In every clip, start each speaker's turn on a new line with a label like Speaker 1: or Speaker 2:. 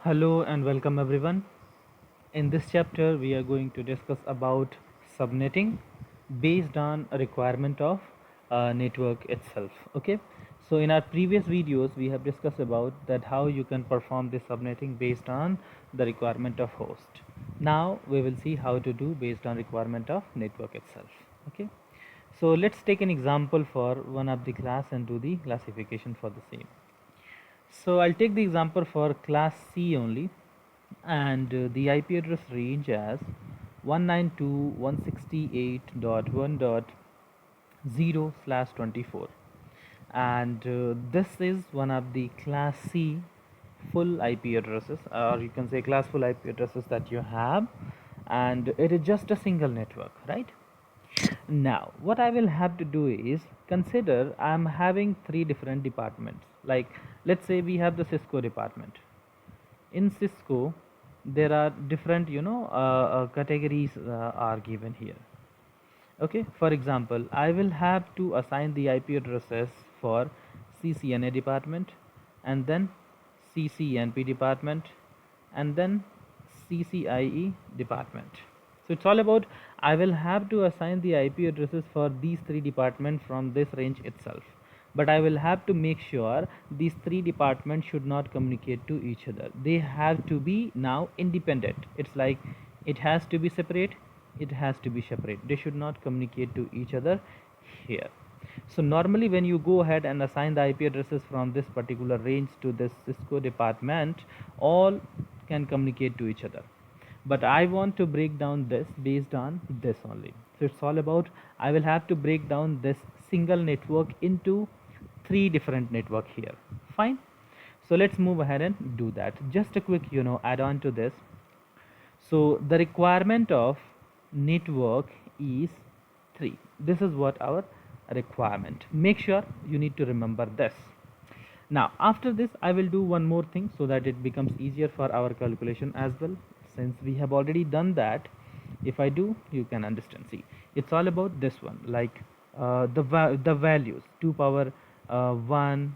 Speaker 1: Hello and welcome everyone. In this chapter we are going to discuss about subnetting based on a requirement of network itself. Okay, so in our previous videos we have discussed about that how you can perform this subnetting based on the requirement of host. Now we will see how to do based on requirement of network itself. Okay, so let's take an example for one of the class and do the classification for the same. So I'll take the example for class C only, and the IP address range as 192.168.1.0/24, and this is one of the class C full IP addresses, or you can say class full IP addresses that you have, and it is just a single network, right? Now, what I will have to do is consider I'm having three different departments. Like, let's say we have the Cisco department. In Cisco, there are different, categories are given here. Okay, for example, I will have to assign the IP addresses for CCNA department, and then CCNP department, and then CCIE department. So it's all about I will have to assign the IP addresses for these three departments from this range itself. But I will have to make sure these three departments should not communicate to each other. They have to be now independent. It's like it has to be separate, it has to be separate. They should not communicate to each other here. So normally when you go ahead and assign the IP addresses from this particular range to this Cisco department, all can communicate to each other. But I want to break down this based on this only. So it's all about I will have to break down this single network into three different network here. Fine. So let's move ahead and do that. Just a quick add on to this. So the requirement of network is 3. This is what our requirement. Make sure you need to remember this. Now after this I will do one more thing so that it becomes easier for our calculation as well. Since we have already done that, if I do, you can understand. See, it's all about this one, like the values 2 power 1,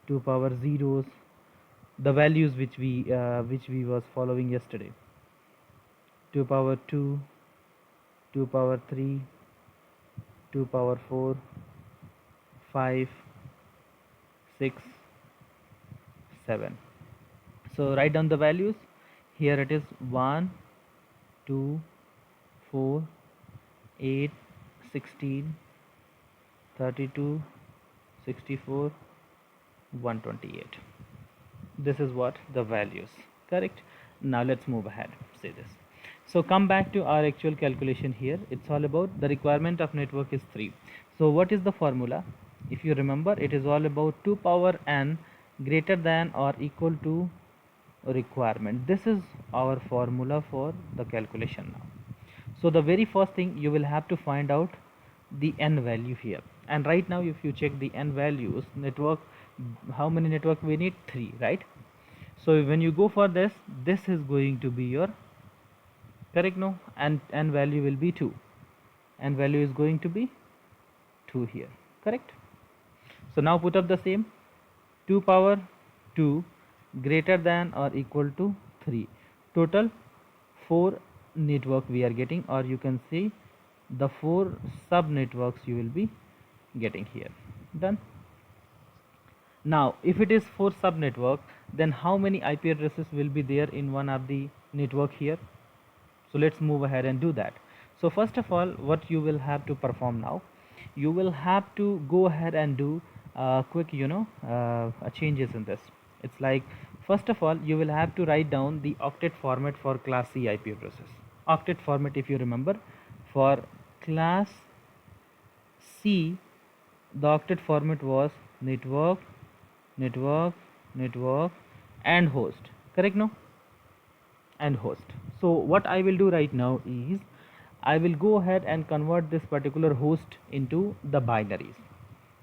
Speaker 1: 2 power zeros, the values which we was following yesterday. 2 power 2, 2 power 3, 2 power 4, 5, 6, 7. So write down the values. Here it is 1, 2, 4, 8, 16, 32, 64, 128. This is what the values, correct? Now let's move ahead. Say this. So come back to our actual calculation here. It's all about the requirement of network is 3. So what is the formula? If you remember, it is all about 2 power n greater than or equal to requirement. This is our formula for the calculation now. So the very first thing you will have to find out the n value here. And right now if you check the n values, network, how many network we need? 3, right? So when you go for this is going to be your correct, no? And n value will be 2. N value is going to be 2 here, correct? So now put up the same. 2 power 2 greater than or equal to 3. Total 4 network we are getting, or you can say the 4 sub networks you will be getting here. Done. Now if it is 4 sub network, then how many IP addresses will be there in one of the network here? So let's move ahead and do that. So first of all, what you will have to perform now, you will have to go ahead and do quick changes in this. It's like, first of all you will have to write down the octet format for class C IP addresses. Octet format, if you remember, for class C the octet format was network, network, network and host, correct? No, and host. So what I will do right now is I will go ahead and convert this particular host into the binaries.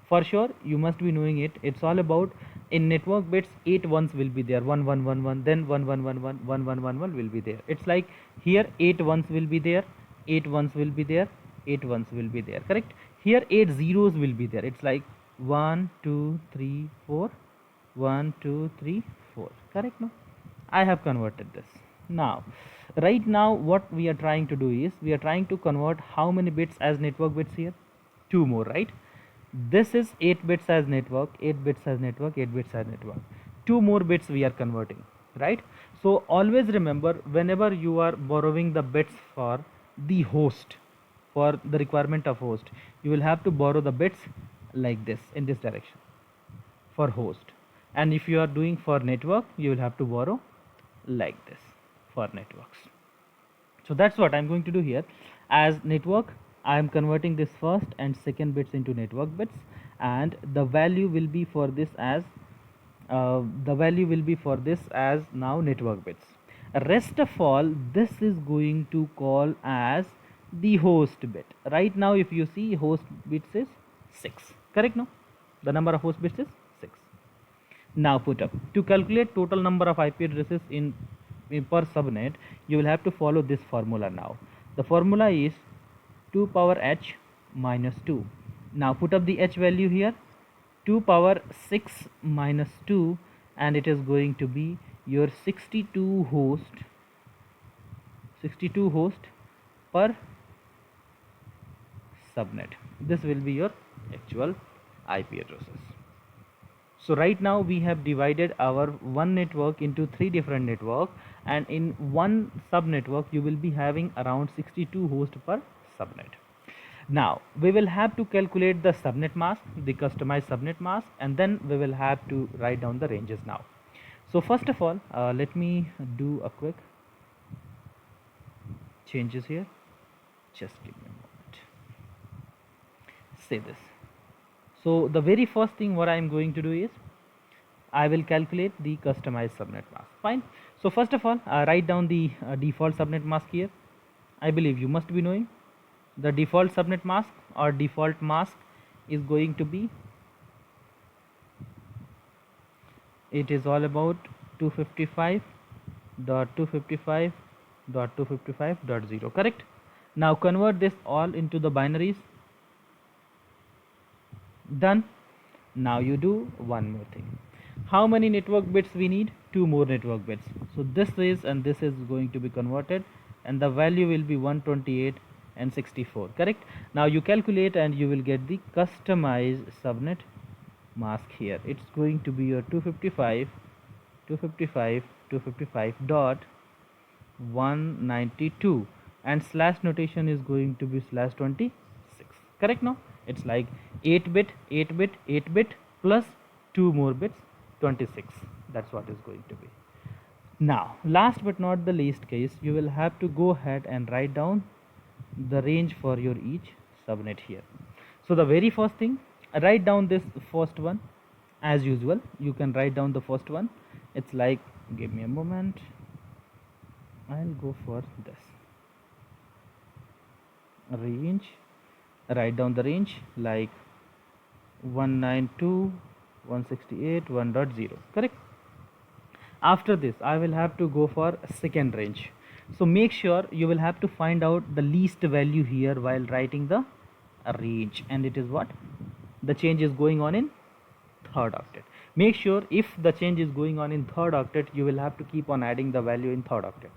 Speaker 1: For sure you must be knowing it. It's all about in network bits 8 ones will be there, 1 1 1 1, then 1 1 1 1 1 1 1 1 will be there. It's like here 8 ones will be there, 8 ones will be there, 8 ones will be there, correct? Here 8 zeros will be there. It's like 1 2 3 4, 1 2 3 4, correct? No, I have converted this. Now, right now what we are trying to do is we are trying to convert how many bits as network bits here? 2 more, right? This is 8 bits as network, 8 bits as network, 8 bits as network. 2 more bits we are converting, right? So always remember, whenever you are borrowing the bits for the host, for the requirement of host, you will have to borrow the bits like this in this direction for host, and if you are doing for network you will have to borrow like this for networks. So that's what I'm going to do here. As network, I am converting this first and second bits into network bits, and the value will be for this as now network bits. Rest of all, this is going to call as the host bit. Right now if you see, host bits is 6, correct? No, the number of host bits is 6. Now put up, to calculate total number of IP addresses in per subnet, you will have to follow this formula. Now the formula is 2 power h minus 2. Now put up the h value here, 2 power 6 minus 2, and it is going to be your 62 host per subnet. This will be your actual IP addresses. So right now we have divided our one network into 3 different network, and in one subnetwork you will be having around 62 hosts per subnet. Now we will have to calculate the subnet mask, the customized subnet mask, and then we will have to write down the ranges now. So first of all, let me do a quick changes here. Just give me a moment. Say this. So the very first thing what I am going to do is I will calculate the customized subnet mask. Fine. So first of all, write down the default subnet mask here. I believe you must be knowing the default subnet mask or default mask is going to be, it is all about 255.255.255.0, correct? Now convert this all into the binaries. Done. Now you do one more thing. How many network bits we need? 2 more network bits. So this is and this is going to be converted, and the value will be 128 and 64, correct? Now you calculate and you will get the customized subnet mask here. It's going to be your 255 dot 192, and slash notation is going to be slash 26, correct? Now it's like 8 bit 8 bit 8 bit plus 2 more bits, 26. That's what is going to be. Now last but not the least case, you will have to go ahead and write down the range for your each subnet here. So the very first thing, write down this first one. As usual, you can write down the first one. It's like, give me a moment, I'll go for this range. Write down the range like 192.168.1.0, correct? After this I will have to go for second range. So make sure you will have to find out the least value here while writing the range, and it is what the change is going on in third octet. Make sure if the change is going on in third octet, you will have to keep on adding the value in third octet.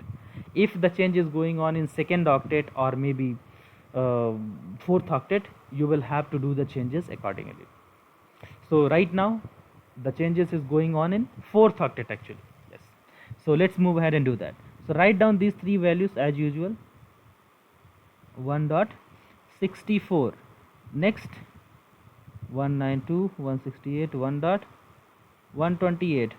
Speaker 1: If the change is going on in second octet or maybe fourth octet, you will have to do the changes accordingly. So right now the changes is going on in fourth octet actually. Yes. So let's move ahead and do that. So write down these 3 values as usual. 1.64, next 192.168.1.128,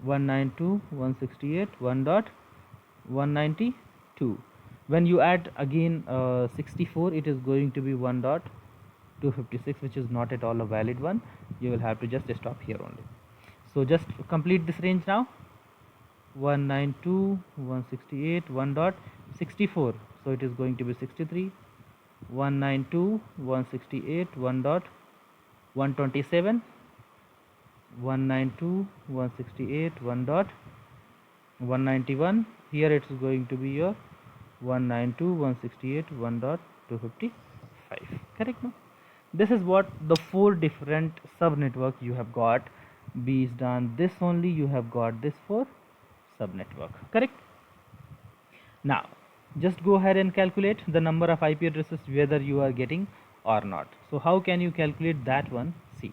Speaker 1: 192.168.1.192. When you add again 64, it is going to be 1.256, which is not at all a valid one. You will have to just stop here only. So just complete this range now. 192.168 1.64, so it is going to be 63. 192.168 1.127, 192.168 1.191. Here it's going to be your 192.168 1.255, correct? No, this is what the 4 different sub network you have got. Based on this only you have got this 4 subnetwork, correct? Now, just go ahead and calculate the number of IP addresses whether you are getting or not. So how can you calculate that one? See,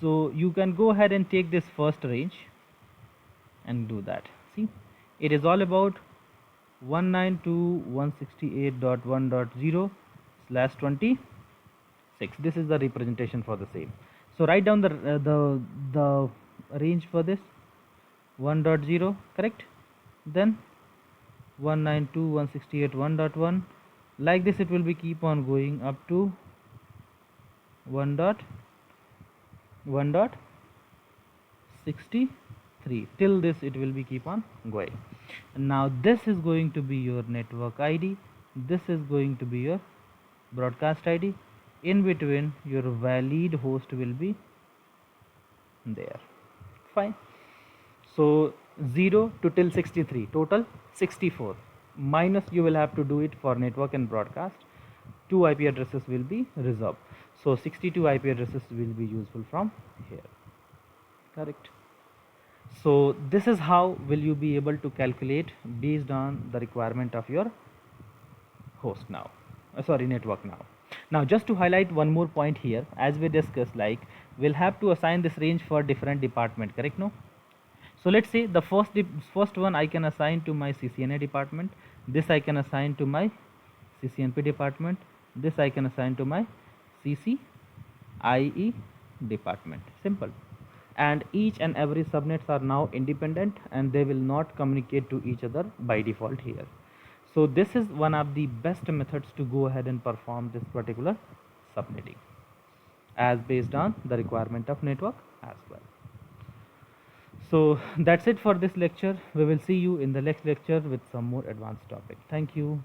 Speaker 1: so you can go ahead and take this first range and do that. See, it is all about 192.168.1.0 slash 26. This is the representation for the same. So write down the range for this 1.0, correct? Then 192.168.1.1, like this it will be keep on going up to 1.1.63 till this it will be keep on going. And now this is going to be your network ID, this is going to be your broadcast ID, in between your valid host will be there. Fine. So 0 to till 63, total 64, minus you will have to do it for network and broadcast. 2 IP addresses will be reserved. So 62 IP addresses will be useful from here, correct? So this is how will you be able to calculate based on the requirement of your host now, network now. Now just to highlight one more point here, as we discussed, like we'll have to assign this range for different department, correct? No? So let's say the first one I can assign to my CCNA department, this I can assign to my CCNP department, this I can assign to my CCIE department. Simple. And each and every subnets are now independent and they will not communicate to each other by default here. So this is one of the best methods to go ahead and perform this particular subnetting, as based on the requirement of network as well. So that's it for this lecture. We will see you in the next lecture with some more advanced topic. Thank you.